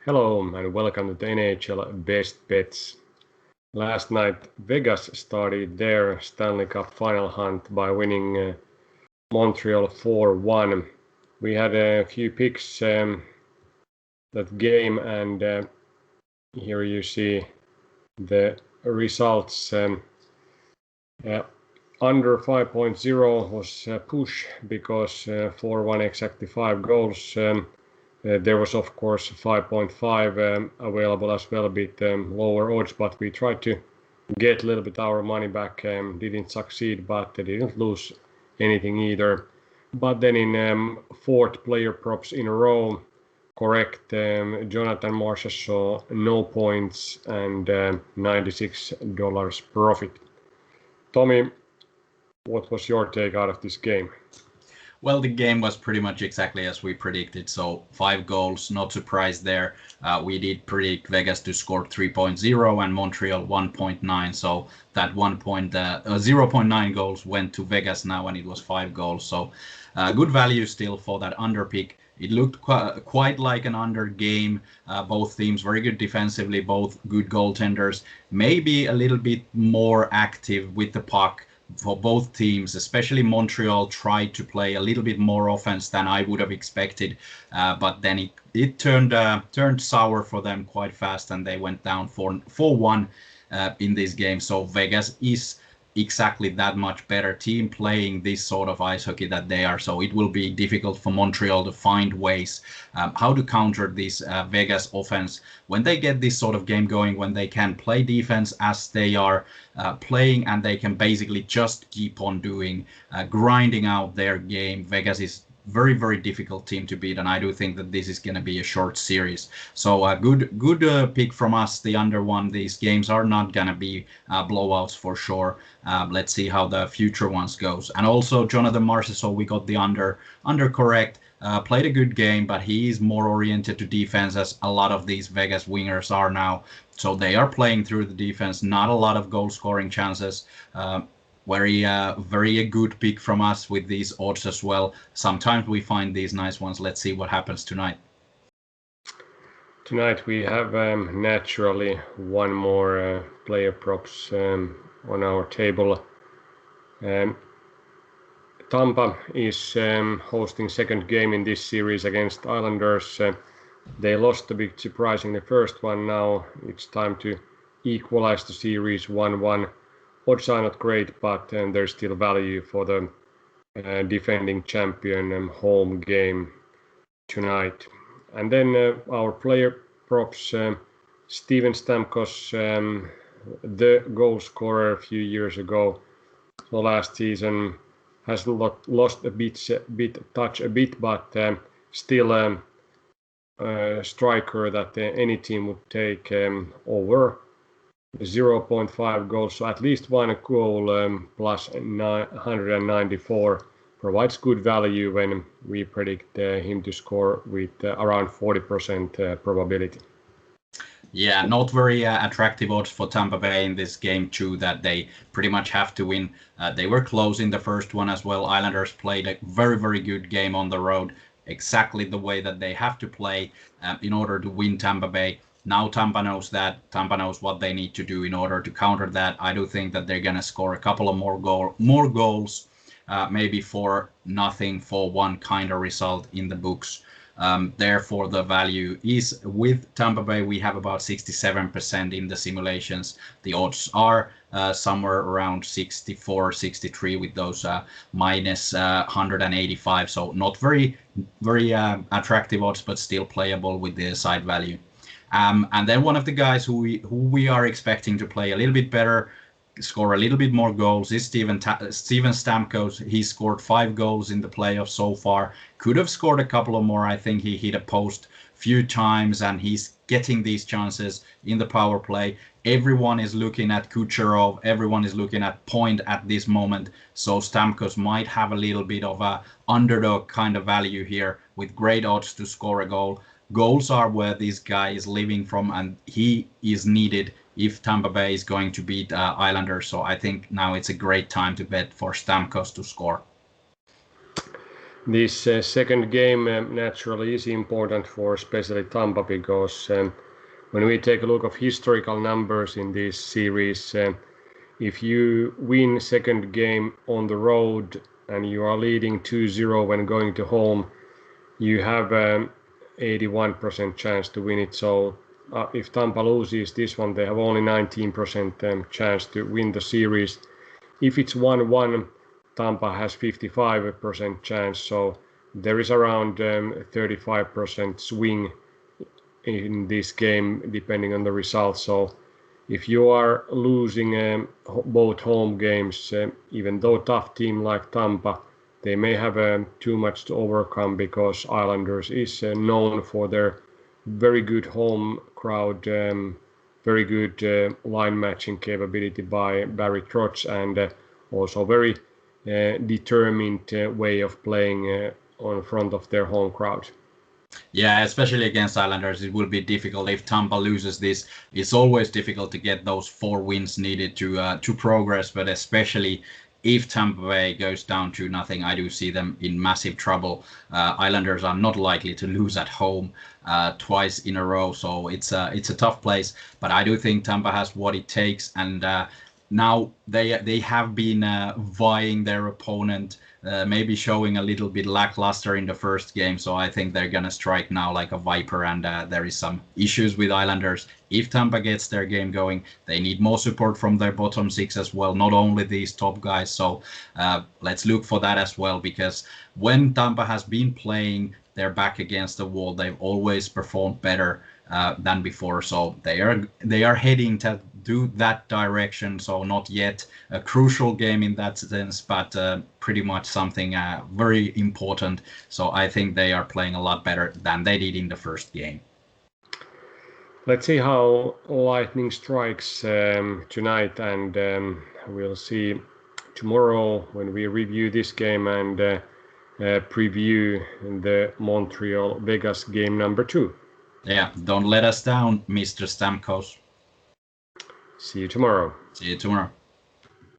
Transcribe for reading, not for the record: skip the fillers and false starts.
Hello and welcome to the NHL Best Bets. Last night, Vegas started their Stanley Cup final hunt by winning Montreal 4-1. We had a few picks that game, and here you see the results. Under 5.0 was a push because 4-1 exactly 5 goals. There was of course 5.5 available as well, a bit lower odds, but we tried to get a little bit our money back. Didn't succeed, but didn't lose anything either. But then in fourth player props in a row, correct, Jonathan Marshall saw no points and $96 profit. Tommy, what was your take out of this game? Well, the game was pretty much exactly as we predicted. So 5 goals, not surprised there. We did predict Vegas to score 3.0 and Montreal 1.9. So that 0.9 goals went to Vegas now, and it was 5 goals. So good value still for that under pick. It looked quite like an under game. Both teams very good defensively, both good goaltenders. Maybe a little bit more active with the puck. For both teams, especially Montreal, tried to play a little bit more offense than I would have expected, but then it turned sour for them quite fast, and they went down 4-1 in this game. So Vegas is exactly that much better team playing this sort of ice hockey that they are. So it will be difficult for Montreal to find ways how to counter this Vegas offense when they get this sort of game going, when they can play defense as they are playing, and they can basically just keep on doing grinding out their game. Vegas is very, very difficult team to beat, and I do think that this is going to be a short series. So a good pick from us, the under one. These games are not going to be blowouts for sure. Let's see how the future ones goes. And also Jonathan Marchessault, so we got the under correct. Played a good game, but he is more oriented to defense, as a lot of these Vegas wingers are now. So they are playing through the defense, not a lot of goal scoring chances. Very good pick from us with these odds as well. Sometimes we find these nice ones. Let's see what happens tonight. Tonight we have naturally one more player props on our table. Tampa is hosting second game in this series against Islanders. They lost a bit surprising the first one. Now it's time to equalize the series 1-1. Odds are not great, but there's still value for the defending champion home game tonight. And then our player props, Steven Stamkos, the goal scorer a few years ago. So last season has lost a bit, but still a striker that any team would take over 0.5 goals, so at least one goal plus 194 provides good value when we predict him to score with around 40% probability. Yeah, not very attractive odds for Tampa Bay in this game too, that they pretty much have to win. They were close in the first one as well. Islanders played a very, very good game on the road, exactly the way that they have to play in order to win Tampa Bay. Now Tampa knows that. Tampa knows what they need to do in order to counter that. I do think that they're going to score a couple of more goals, maybe 4-0, 4-1 kind of result in the books. Therefore, the value is with Tampa Bay. We have about 67% in the simulations. The odds are somewhere around 64, 63 with those minus 185. So not very attractive odds, but still playable with the side value. And then one of the guys who we are expecting to play a little bit better, score a little bit more goals, is Steven Stamkos. He scored 5 goals in the playoffs so far. Could have scored a couple of more. I think he hit a post few times, and he's getting these chances in the power play. Everyone is looking at Kucherov. Everyone is looking at Point at this moment. So Stamkos might have a little bit of a underdog kind of value here with great odds to score a goal. Goals are where this guy is living from, and he is needed if Tampa Bay is going to beat Islanders. So I think now it's a great time to bet for Stamkos to score. This second game naturally is important for especially Tampa because when we take a look of historical numbers in this series, if you win second game on the road and you are leading 2-0 when going to home, you have 81% chance to win it. So if Tampa loses this one, they have only 19% chance to win the series. If it's 1-1, Tampa has 55% chance. So there is around 35% swing in this game depending on the result. So if you are losing both home games, even though tough team like Tampa, they may have too much to overcome because Islanders is known for their very good home crowd, very good line matching capability by Barry Trotz, and also very determined way of playing on front of their home crowd. Yeah, especially against Islanders, it will be difficult if Tampa loses this. It's always difficult to get those 4 wins needed to progress, but especially if Tampa Bay goes down 2-0, I do see them in massive trouble. Islanders are not likely to lose at home twice in a row, so it's a tough place. But I do think Tampa has what it takes, and now they have been vying their opponent, maybe showing a little bit lackluster in the first game. So I think they're gonna strike now like a viper, and there is some issues with Islanders. If Tampa gets their game going, they need more support from their bottom 6 as well, not only these top guys. So let's look for that as well, because when Tampa has been playing their back against the wall, they've always performed better than before. So they are heading to do that direction. So not yet a crucial game in that sense, but pretty much something very important. So I think they are playing a lot better than they did in the first game. Let's see how Lightning strikes tonight, and we'll see tomorrow when we review this game and preview the Montreal-Vegas game number 2. Yeah, don't let us down, Mr. Stamkos. See you tomorrow. See you tomorrow.